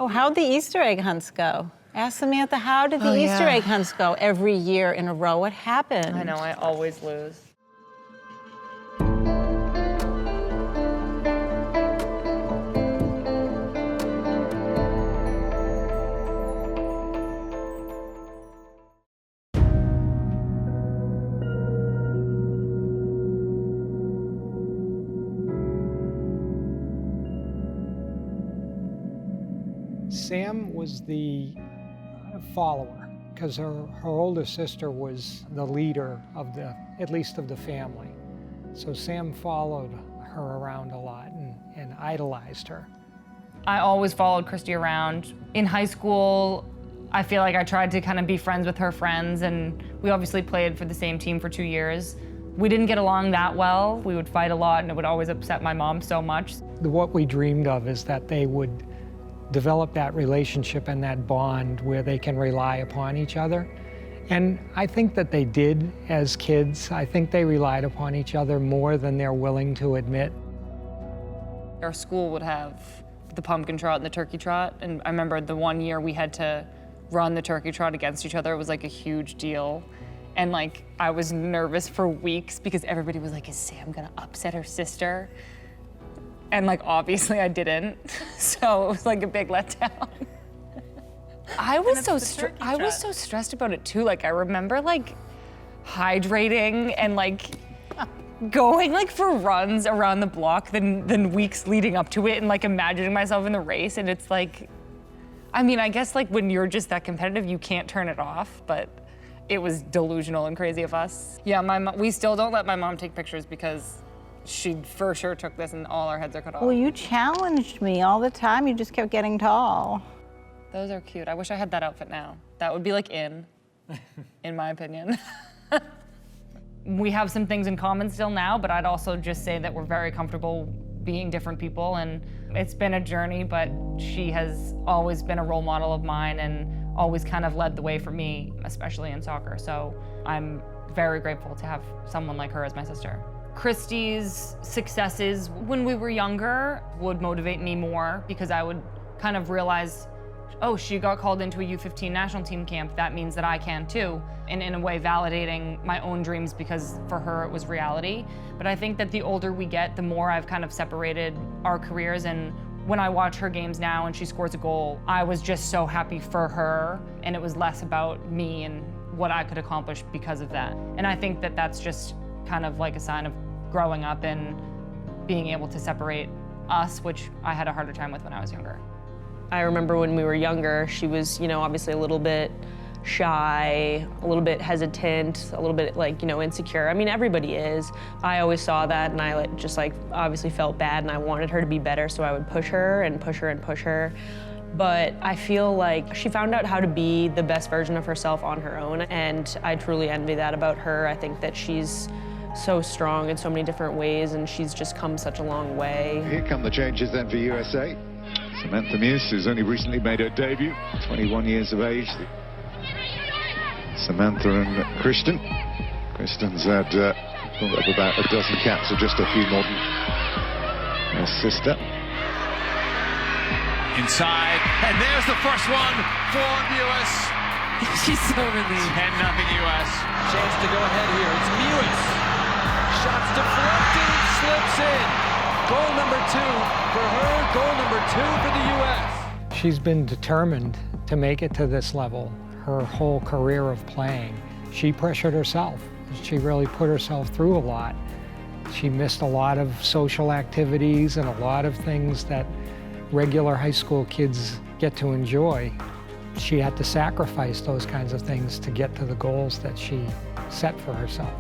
Oh, how'd the Easter egg hunts go? Ask Samantha, how did the Easter egg hunts go every year in a row? What happened? I know, I always lose. Sam was the follower because her older sister was the leader of at least of the family. So Sam followed her around a lot and idolized her. I always followed Christy around. In high school, I feel like I tried to kind of be friends with her friends, and we obviously played for the same team for 2 years. We didn't get along that well. We would fight a lot, and it would always upset my mom so much. What we dreamed of is that they would develop that relationship and that bond where they can rely upon each other. And I think that they did as kids. I think they relied upon each other more than they're willing to admit. Our school would have the pumpkin trot and the turkey trot, and I remember the one year we had to run the turkey trot against each other. It was like a huge deal. And like, I was nervous for weeks because everybody was like, is Sam gonna upset her sister? And like, obviously I didn't. So it was like a big letdown. I was so stressed about it too. Like, I remember like hydrating and like going like for runs around the block than weeks leading up to it, and like imagining myself in the race. And it's like, I mean, I guess like when you're just that competitive, you can't turn it off, but it was delusional and crazy of us. Yeah, we still don't let my mom take pictures because she for sure took this and all our heads are cut off. Well, you challenged me all the time. You just kept getting tall. Those are cute. I wish I had that outfit now. That would be like in my opinion. We have some things in common still now, but I'd also just say that we're very comfortable being different people, and it's been a journey, but she has always been a role model of mine and always kind of led the way for me, especially in soccer. So I'm very grateful to have someone like her as my sister. Christy's successes when we were younger would motivate me more because I would kind of realize, oh, she got called into a U15 national team camp. That means that I can too. And in a way validating my own dreams because for her it was reality. But I think that the older we get, the more I've kind of separated our careers. And when I watch her games now and she scores a goal, I was just so happy for her. And it was less about me and what I could accomplish because of that. And I think that that's just kind of like a sign of growing up and being able to separate us, which I had a harder time with when I was younger. I remember when we were younger, she was, obviously a little bit shy, a little bit hesitant, a little bit like, insecure. I mean, everybody is. I always saw that, and I just obviously felt bad, and I wanted her to be better, so I would push her and push her and push her. But I feel like she found out how to be the best version of herself on her own, and I truly envy that about her. I think that she's so strong in so many different ways, and she's just come such a long way. Here come the changes then for USA. Samantha Mewis, who's only recently made her debut, 21 years of age. Samantha and Kristen. Kristen's had pulled up about a dozen caps, or just a few more than her sister. Inside, and there's the first one for Mewis. She's so relieved. 10-0 US. Chance to go ahead here. It's Mewis. Shots deflected, and slips in. Goal number 2 for her, goal number 2 for the U.S. She's been determined to make it to this level her whole career of playing. She pressured herself. She really put herself through a lot. She missed a lot of social activities and a lot of things that regular high school kids get to enjoy. She had to sacrifice those kinds of things to get to the goals that she set for herself.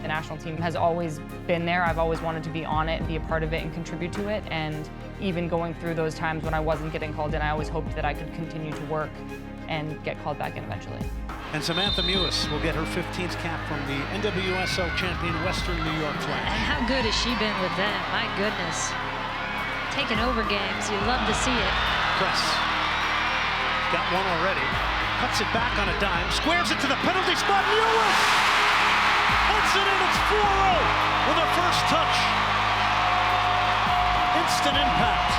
The national team has always been there. I've always wanted to be on it and be a part of it and contribute to it. And even going through those times when I wasn't getting called in, I always hoped that I could continue to work and get called back in eventually. And Samantha Mewis will get her 15th cap from the NWSL champion Western New York Flash. And how good has she been with them? My goodness. Taking over games, you love to see it. Press. Got one already. Cuts it back on a dime. Squares it to the penalty spot. Mewis! Puts it in. It's 4-0 with her first touch. Instant impact.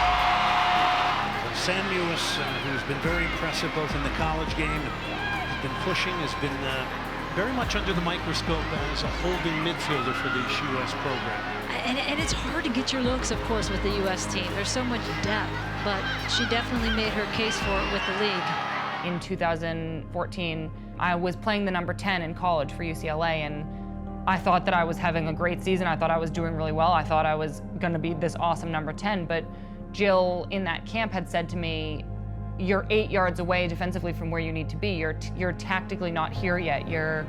Sam Mewis, who's been very impressive both in the college game, has been pushing, has been very much under the microscope as a holding midfielder for the U.S. program. And it's hard to get your looks, of course, with the U.S. team. There's so much depth, but she definitely made her case for it with the league. In 2014, I was playing the number 10 in college for UCLA, and I thought that I was having a great season. I thought I was doing really well. I thought I was going to be this awesome number 10, but Jill in that camp had said to me, you're 8 yards away defensively from where you need to be. You're tactically not here yet. You're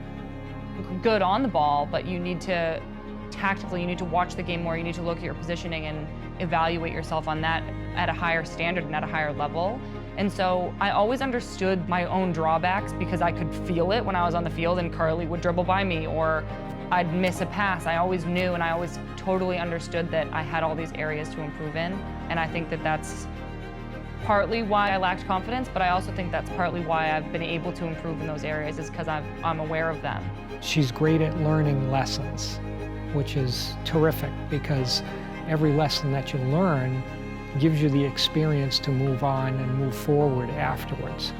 good on the ball, but you need to tactically, you need to watch the game more. You need to look at your positioning and evaluate yourself on that at a higher standard and at a higher level. And so I always understood my own drawbacks because I could feel it when I was on the field and Carly would dribble by me or I'd miss a pass. I always knew and I always totally understood that I had all these areas to improve in. And I think that that's partly why I lacked confidence, but I also think that's partly why I've been able to improve in those areas is because I'm aware of them. She's great at learning lessons, which is terrific because every lesson that you learn gives you the experience to move on and move forward afterwards.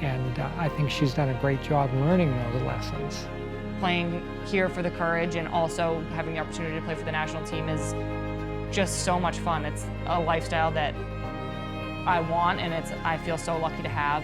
And I think she's done a great job learning those lessons. Playing here for the Courage and also having the opportunity to play for the national team is just so much fun. It's a lifestyle that I want and I feel so lucky to have.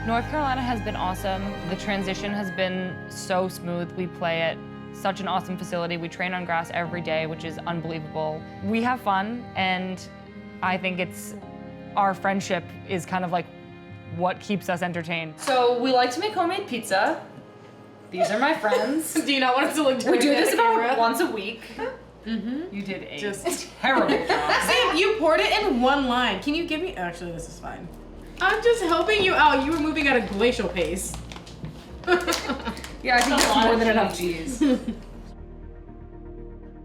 North Carolina has been awesome. The transition has been so smooth. We play at such an awesome facility. We train on grass every day, which is unbelievable. We have fun, and I think our friendship is kind of like what keeps us entertained. So we like to make homemade pizza. These are my friends. Do you not want us to look We do this about camera? once a week. You did a terrible job. Sam, you poured it in one line. Can you give me? Actually, this is fine. I'm just helping you out. You were moving at a glacial pace. Yeah, I think that's more than enough cheese.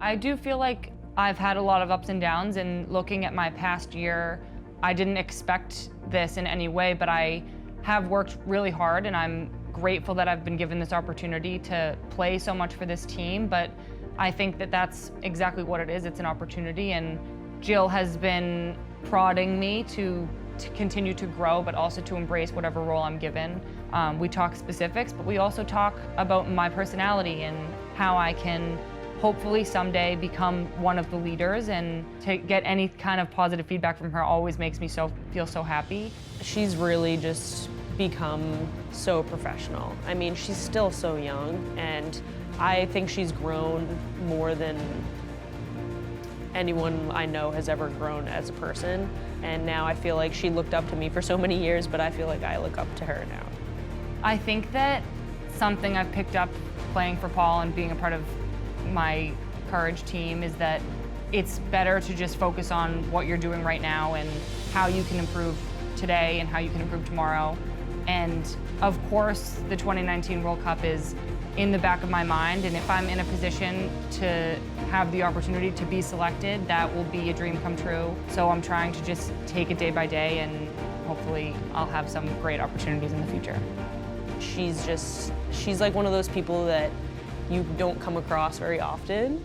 I do feel like I've had a lot of ups and downs, and looking at my past year, I didn't expect this in any way, but I have worked really hard, and I'm grateful that I've been given this opportunity to play so much for this team, but I think that that's exactly what it is. It's an opportunity, and Jill has been prodding me to continue to grow, but also to embrace whatever role I'm given. We talk specifics, but we also talk about my personality and how I can hopefully someday become one of the leaders, and to get any kind of positive feedback from her always makes me feel so happy. She's really just become so professional. I mean, she's still so young, and I think she's grown more than anyone I know has ever grown as a person. And now I feel like she looked up to me for so many years, but I feel like I look up to her now. I think that something I've picked up playing for Paul and being a part of my Courage team is that it's better to just focus on what you're doing right now and how you can improve today and how you can improve tomorrow. And of course, the 2019 World Cup is in the back of my mind, and if I'm in a position to have the opportunity to be selected, that will be a dream come true. So I'm trying to just take it day by day, and hopefully I'll have some great opportunities in the future. She's like one of those people that you don't come across very often.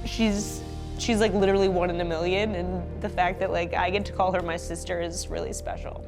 She's like literally one in a million, and the fact that like I get to call her my sister is really special.